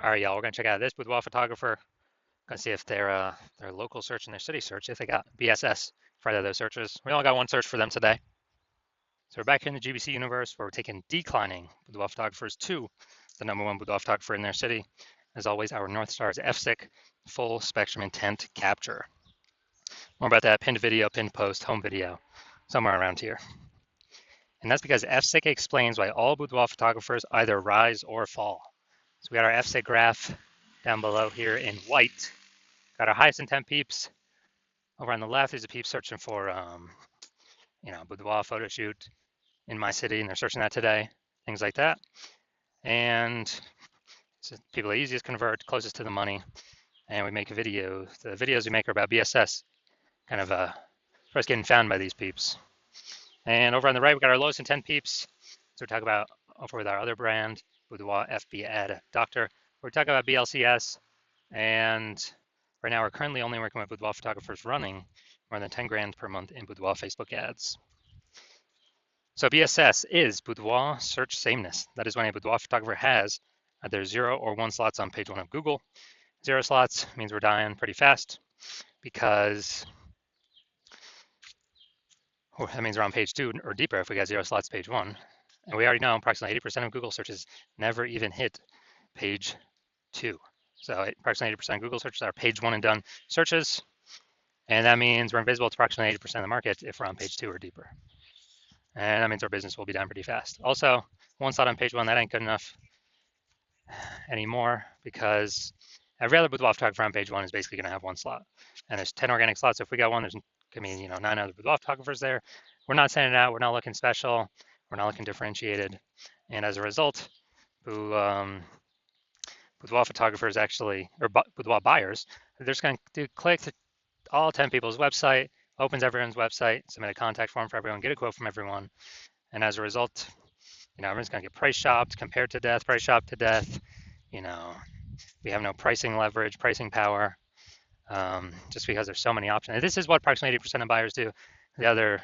All right, y'all, we're gonna check out this boudoir photographer. Gonna see if their local search and their city search, if they got BSS for either of those searches. We only got one search for them today. So we're back here in the GBC universe where we're taking declining boudoir photographers to the #1 boudoir photographer in their city. As always, our North Star is FSIC, full spectrum intent capture. More about that pinned video, pinned post, home video, somewhere around here. And that's because FSIC explains why all boudoir photographers either rise or fall. So we got our FSIC graph down below here in white. Got our highest intent peeps. Over on the left is a peep searching for, boudoir photo shoot in my city, and they're searching that today, things like that. And so people are easiest convert, closest to the money, and we make a video. The videos we make are about BSS, kind of first getting found by these peeps. And over on the right, we got our lowest intent peeps. So we talk about over with our other brand, Boudoir FB Ad Doctor. We're talking about BLCS, and right now we're currently only working with boudoir photographers running more than 10 grand per month in boudoir Facebook ads. So BSS is boudoir search sameness. That is when a boudoir photographer has either 0 or 1 slots on page 1 of Google. 0 slots means we're dying pretty fast because that means we're on page 2 or deeper if we got 0 slots page 1. And we already know approximately 80% of Google searches never even hit page 2. So approximately 80% of Google searches are page 1 and done searches. And that means we're invisible to approximately 80% of the market if we're on page 2 or deeper. And that means our business will be down pretty fast. Also, 1 slot on page 1, that ain't good enough anymore because every other boudoir photographer on page 1 is basically going to have 1 slot. And there's 10 organic slots. So if we got 1, there's going to be 9 other boudoir photographers there. We're not sending it out. We're not looking special. We're not looking differentiated. And as a result, boudoir photographers actually, or boudoir buyers, they're just going to click to all 10 people's website, opens everyone's website, submit a contact form for everyone, get a quote from everyone. And as a result, everyone's going to get price shopped, compared to death, price shopped to death. We have no pricing leverage, pricing power, just because there's so many options. And this is what approximately 80% of buyers do. The other,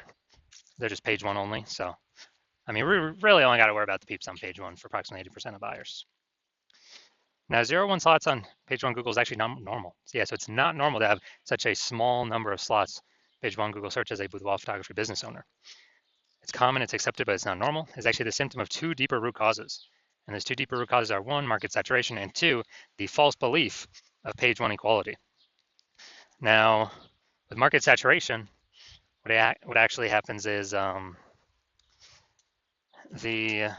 they're just page 1 only. So, we really only got to worry about the peeps on page 1 for approximately 80% of buyers. Now, 0 1 slots on page 1 Google is actually not normal. So it's not normal to have such a small number of slots page 1 Google search as a boudoir photography business owner. It's common, it's accepted, but it's not normal. It's actually the symptom of 2 deeper root causes. And those 2 deeper root causes are 1, market saturation, and 2, the false belief of page 1 equality. Now, with market saturation, what actually happens is the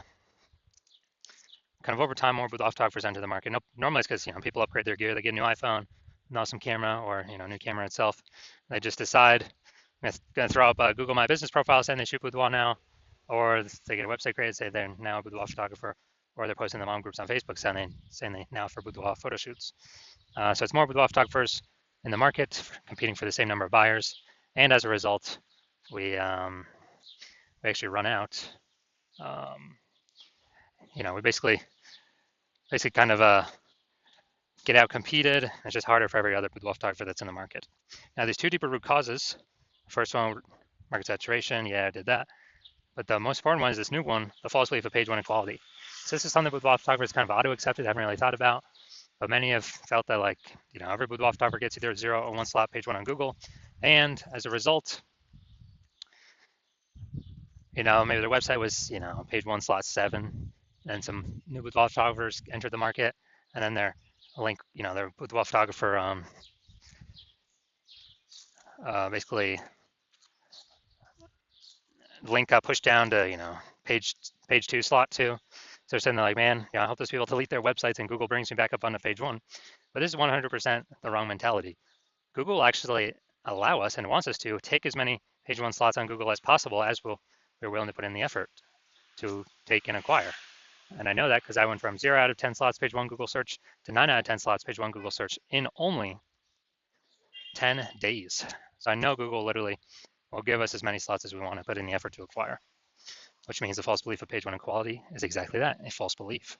kind of over time, more boudoir photographers enter the market. Normally it's because people upgrade their gear, they get a new iPhone, an awesome camera, or new camera itself. They just decide I'm going to throw up a Google My Business profile saying they shoot boudoir now, or they get a website created, say they're now a boudoir photographer, or they're posting the mom groups on Facebook saying they now for boudoir photo shoots. So it's more boudoir photographers in the market competing for the same number of buyers, and as a result, we actually run out. We basically kind of get out competed. It's just harder for every other boudoir photographer that's in the market. Now, there's 2 deeper root causes. First one, market saturation. Yeah, I did that. But the most important one is this new one, the false belief of page 1 equality. So this is something boudoir photographers kind of auto-accepted, haven't really thought about. But many have felt that every boudoir photographer gets either 0 or 1 slot page 1 on Google. And as a result, maybe their website was, page 1 slot 7. And some new boudoir photographers entered the market. And then their link, their boudoir photographer basically link got pushed down to page 2 slot 2. So they're saying they're like, man, I help those people delete their websites and Google brings me back up onto page 1. But this is 100% the wrong mentality. Google actually allow us and wants us to take as many page 1 slots on Google as possible as we're willing to put in the effort to take and acquire. And I know that because I went from 0 out of 10 slots page 1 Google search to 9 out of 10 slots page 1 Google search in only 10 days. So I know Google literally will give us as many slots as we want to put in the effort to acquire, which means the false belief of page 1 equality is exactly that, a false belief.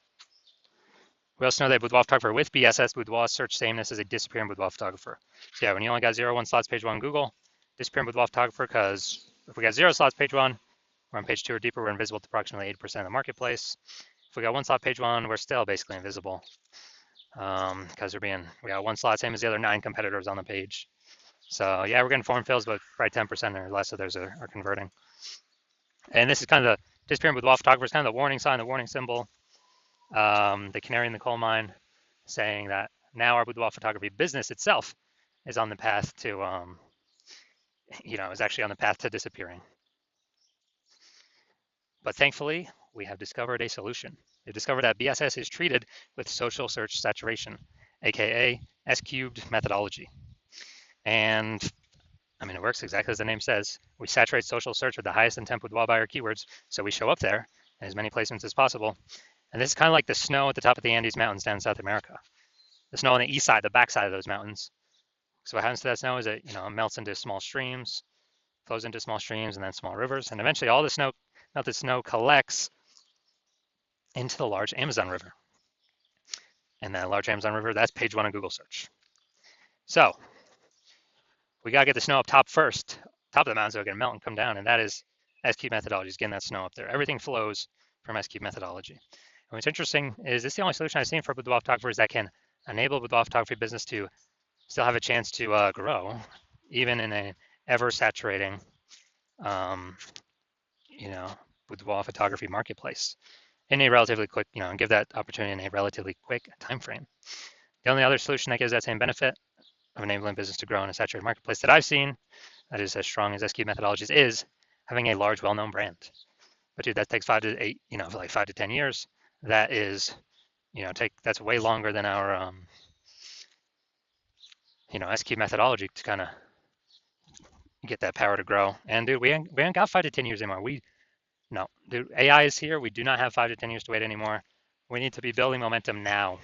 We also know that boudoir photographer with BSS, boudoir search sameness, is a disappearing boudoir photographer. So yeah, when you only got 0 1 slots page 1 Google, disappearing boudoir photographer, because if we got 0 slots page 1, we're on page 2 or deeper, we're invisible to approximately 80% of the marketplace. If we got 1 slot page 1, we're still basically invisible. because we got one slot, same as the other 9 competitors on the page. So yeah, we're getting form fills, but probably 10% or less of those are converting. And this is kind of the disappearing boudoir photographers, kind of the warning sign, the warning symbol, the canary in the coal mine, saying that now our boudoir photography business itself is on the path to, is actually on the path to disappearing. But thankfully, we have discovered a solution. We discovered that BSS is treated with social search saturation, aka S cubed methodology. And I mean, it works exactly as the name says. We saturate social search with the highest intent boudoir buyer keywords, so we show up there in as many placements as possible. And this is kind of like the snow at the top of the Andes Mountains down in South America. The snow on the east side, the back side of those mountains. So what happens to that snow is it melts into small streams, flows into small streams and then small rivers, and eventually all the melted snow collects into the large Amazon River. And that large Amazon River, that's page 1 of Google search. So we gotta get the snow up top first, top of the mountain, so it can melt and come down, and that is S-cube methodology, is getting that snow up there. Everything flows from S-cube methodology. And what's interesting is this is the only solution I've seen for boudoir photographers that can enable boudoir photography business to still have a chance to grow, even in an ever-saturating, boudoir photography marketplace in a relatively quick, and give that opportunity in a relatively quick time frame. The only other solution that gives that same benefit of enabling business to grow in a saturated marketplace that I've seen that is as strong as S-cube methodologies is having a large, well-known brand. But dude, that takes 5 to 8, for like 5 to 10 years. That is, that's way longer than our, S-cube methodology to kind of get that power to grow. And dude, we ain't got 5 to 10 years anymore. No, dude, AI is here. We do not have 5 to 10 years to wait anymore. We need to be building momentum now.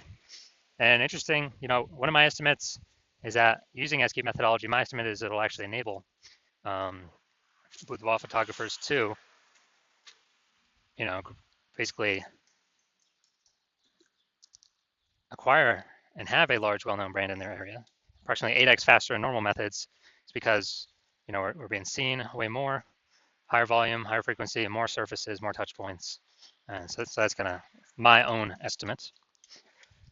And interesting, one of my estimates is that using S-cube methodology, my estimate is it'll actually enable boudoir photographers to, basically acquire and have a large, well-known brand in their area, approximately 8x faster than normal methods. It's because, we're being seen way more, higher volume, higher frequency, and more surfaces, more touch points. And so that's kind of my own estimate.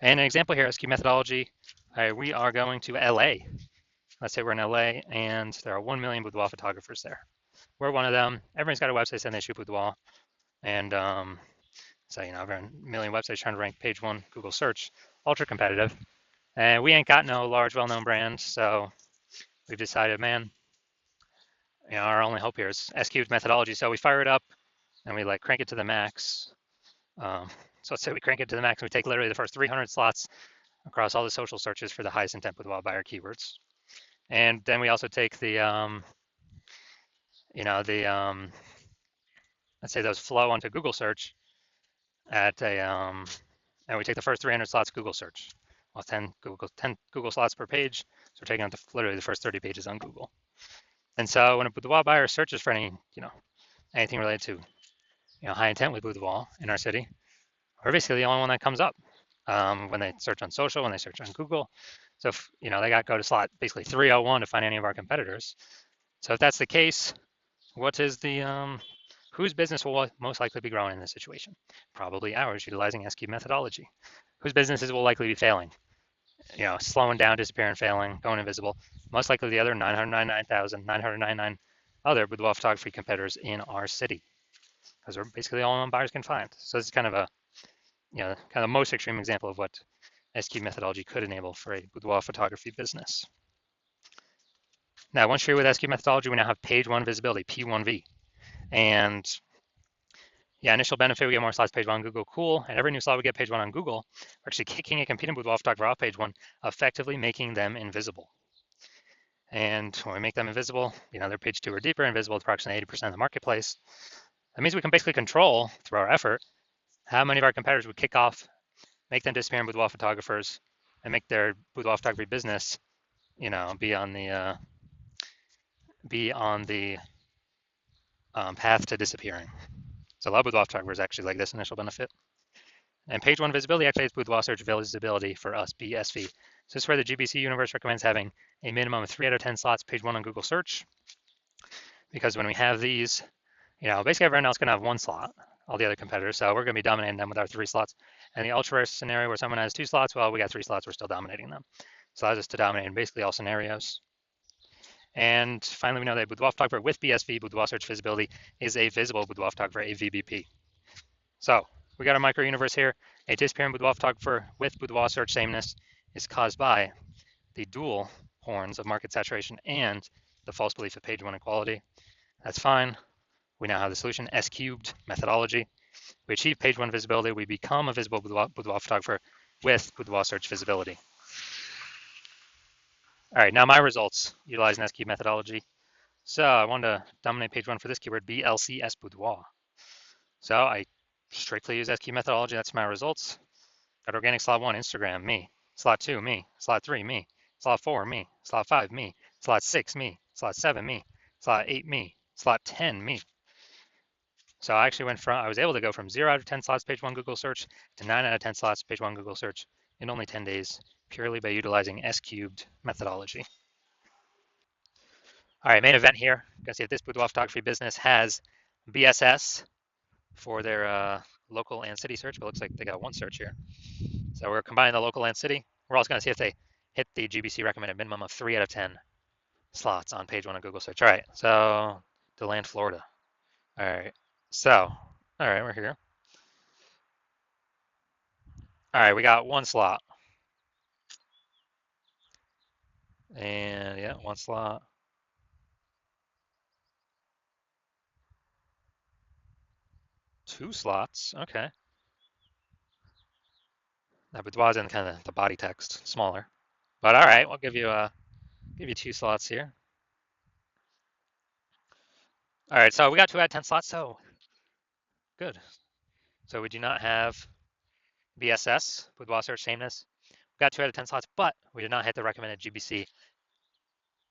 And an example here, S-cube methodology, we are going to LA. Let's say we're in LA and there are 1 million boudoir photographers there. We're one of them. Everyone's got a website saying they shoot boudoir. And so, over a million websites trying to rank page 1 Google search, ultra competitive. And we ain't got no large, well-known brand. So we've decided, man, our only hope here is S-cubed methodology. So we fire it up and we crank it to the max. So let's say we crank it to the max and we take literally the first 300 slots across all the social searches for the highest intent boudoir buyer keywords. And then we also take the, let's say those flow onto Google search at a, and we take the first 300 slots Google search. Well, 10 Google slots per page. So we're taking out literally the first 30 pages on Google. And so when a boudoir buyer searches for anything related to, high intent with boudoir in our city, we're basically the only one that comes up when they search on social, when they search on Google. So if, they got to go to slot basically 301 to find any of our competitors. So if that's the case, what is the whose business will most likely be growing in this situation? Probably ours, utilizing S-cube methodology. Whose businesses will likely be failing? Slowing down, disappearing, failing, going invisible. Most likely the other 999,999 other boudoir photography competitors in our city, because we're basically the only one buyers can find. So this is kind of a, kind of the most extreme example of what S-cube methodology could enable for a boudoir photography business. Now, once you're with S-cube methodology, we now have page 1 visibility, P1V. And yeah, initial benefit, we get more slots page 1 on Google, cool. And every new slot we get page 1 on Google, we're actually kicking a competing boudoir photographer off page 1, effectively making them invisible. And when we make them invisible, they're page 2 or deeper, invisible to approximately 80% of the marketplace. That means we can basically control, through our effort, how many of our competitors would kick off, make them disappear in boudoir photographers, and make their boudoir photography business, be on the path to disappearing. So a lot of boudoir photographers actually like this initial benefit. And page 1 visibility activates boudoir search visibility for us, BSV. So this is where the GBC universe recommends having a minimum of 3 out of 10 slots page 1 on Google search. Because when we have these, basically everyone else can have 1 slot. all the other competitors. So we're going to be dominating them with our 3 slots. And the ultra rare scenario where someone has 2 slots, well, we got 3 slots, we're still dominating them. So allows us to dominate in basically all scenarios. And finally, we know that Boudoir photographer with BSV, Boudoir search visibility, is a visible Boudoir photographer, a VBP. So we got a micro universe here. A disappearing Boudoir photographer with Boudoir search sameness is caused by the dual horns of market saturation and the false belief of page one equality. That's fine. We now have the solution, S cubed methodology. We achieve page one visibility. We become a visible Boudoir photographer with Boudoir search visibility. All right, now my results utilizing S cubed methodology. So I wanted to dominate page one for this keyword, BLCS Boudoir. So I strictly use S cubed methodology. That's my results. Got organic slot 1, Instagram, me. Slot 2, me. Slot 3, me. Slot 4, me. Slot 5, me. Slot 6, me. Slot 7, me. Slot 8, me. Slot 10, me. So I actually I was able to go from 0 out of 10 slots page one Google search to 9 out of 10 slots page one Google search in only 10 days, purely by utilizing S cubed methodology. All right, main event here. You can see that this boudoir photography business has BSS for their local and city search, but it looks like they got one search here. So we're combining the local and city. We're also going to see if they hit the GBC recommended minimum of 3 out of 10 slots on page one of Google search. All right, so DeLand, Florida. All right, so, all right, we're here. All right, we got one slot. And yeah, one slot. 2 slots. Okay. That boudoir's in kind of the body text, smaller. But all right, we'll give you 2 slots here. All right, so we got 2 out of 10 slots, so good. So we do not have BSS, boudoir search sameness. We got 2 out of 10 slots, but we did not hit the recommended GBC.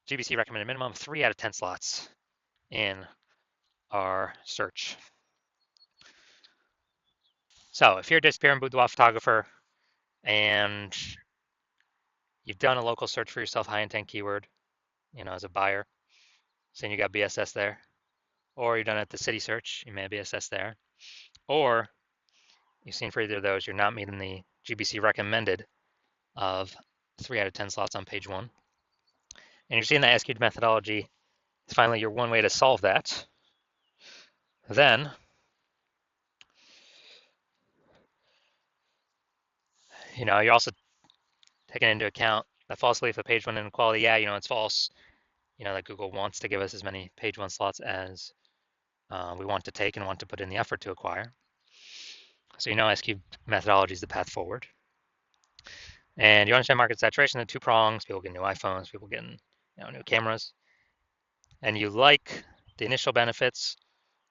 GBC recommended minimum 3 out of 10 slots in our search. So if you're a disappearing boudoir photographer and you've done a local search for yourself, high intent keyword, as a buyer, saying you got BSS there, or you've done it at the city search, you may have BSS there, or you've seen for either of those, you're not meeting the GBC recommended of 3 out of 10 slots on page one. And you're seeing that SQ'd methodology is finally your one way to solve that. Then you're also taking into account the false belief of page one inequality. Yeah, it's false. That Google wants to give us as many page one slots as we want to take and want to put in the effort to acquire. So SQ methodology is the path forward. And you understand market saturation, the 2 prongs, people getting new iPhones, people getting new cameras. And you like the initial benefits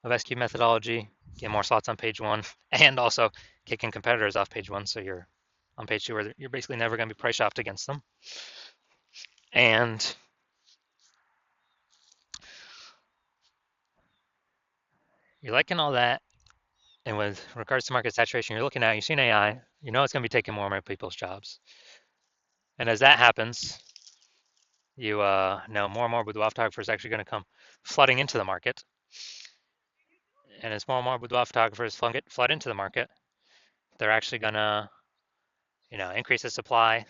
of SQ methodology, get more slots on page one, and also kicking competitors off page one, so you're on page two where you're basically never going to be price shopped against them. And you're liking all that. And with regards to market saturation, you're looking at, you've seen AI, it's going to be taking more and more people's jobs. And as that happens, you know more and more boudoir photographers are actually going to come flooding into the market. And as more and more boudoir photographers flood into the market, they're actually going to, increase the supply.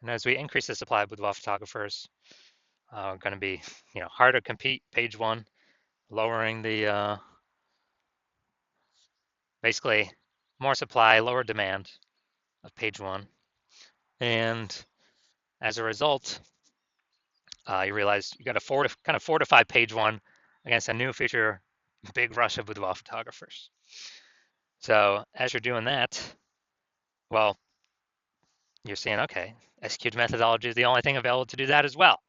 And as we increase the supply of boudoir photographers, going to be, harder to compete page one, lowering the basically more supply, lower demand of page one. And as a result, you realize you got to kind of fortify page one against a new future big rush of boudoir photographers. So as you're doing that, well, you're seeing, okay, executed methodology is the only thing available to do that as well.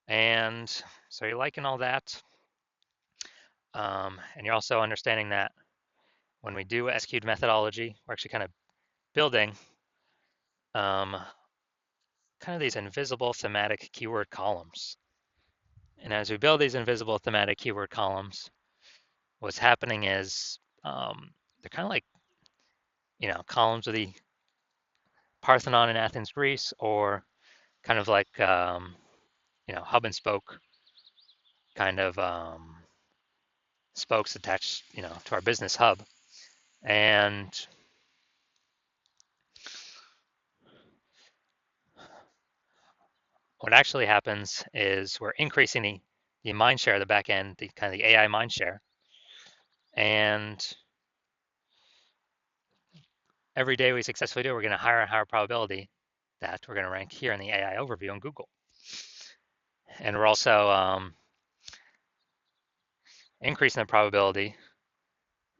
And so you're liking all that. And you're also understanding that when we do SQ'd methodology, we're actually kind of building kind of these invisible thematic keyword columns. And as we build these invisible thematic keyword columns, what's happening is they're kind of like, columns of the Parthenon in Athens, Greece, or kind of like, hub and spoke kind of spokes attached, to our business hub. And what actually happens is we're increasing the mind share of the back end, the kind of the AI mind share. And every day we successfully do, we're getting a higher and higher probability that we're going to rank here in the AI overview on Google. And we're also increasing the probability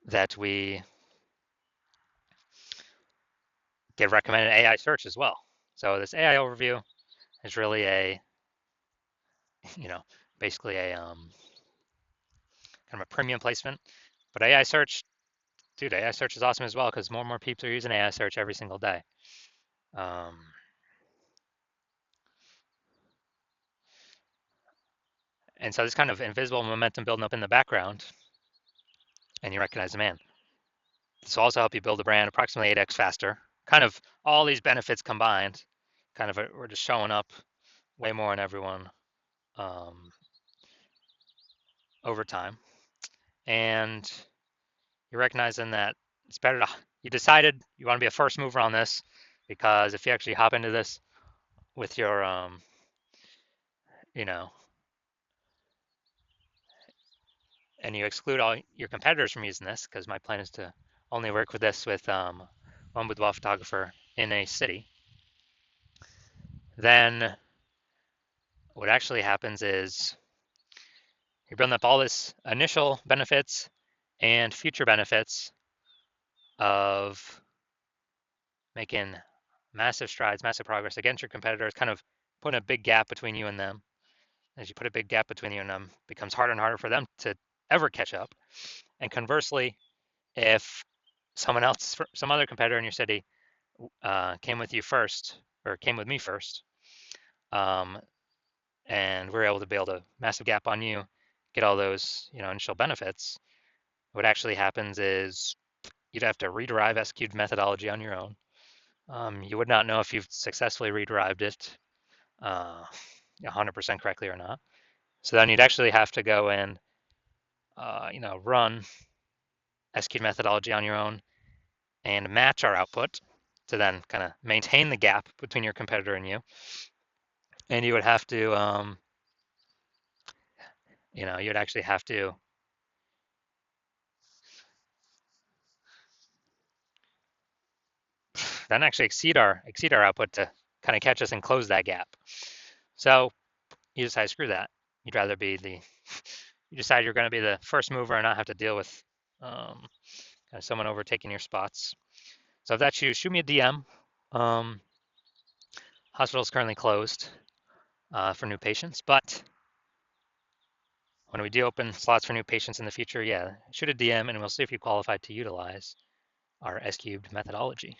that we get recommended AI search as well. So this AI overview is really you know, basically a kind of a premium placement. But AI search, dude, AI search is awesome as well because more and more people are using AI search every single day. Um, and so this kind of invisible momentum building up in the background, and you recognize, man, this will also help you build a brand approximately 8x faster. Kind of all these benefits combined, kind of we're just showing up way more on everyone um, over time. And you're recognizing that it's better to, you decided you want to be a first mover on this because if you actually hop into this with your, you know, and you exclude all your competitors from using this, because my plan is to only work with this with one boudoir photographer in a city, then what actually happens is you're building up all this initial benefits and future benefits of making massive strides, massive progress against your competitors, kind of putting a big gap between you and them. As you put a big gap between you and them, it becomes harder and harder for them to ever catch up. And conversely, if someone else, some other competitor in your city came with you first, or came with me first, um, and we're able to build a massive gap on you, get all those initial benefits, what actually happens is you'd have to rederive SQ'd methodology on your own. You would not know if you've successfully rederived it 100% correctly or not. So then you'd actually have to go and run SQ'd methodology on your own and match our output to then kind of maintain the gap between your competitor and you. And you would have to, you'd actually have to then actually exceed our output to kind of catch us and close that gap. So you decide, screw that. You'd rather be you decide you're going to be the first mover and not have to deal with kind of someone overtaking your spots. So if that's you, shoot me a DM. Hospital is currently closed for new patients, but when we do open slots for new patients in the future, yeah, shoot a DM and we'll see if you qualify to utilize our S-cubed methodology.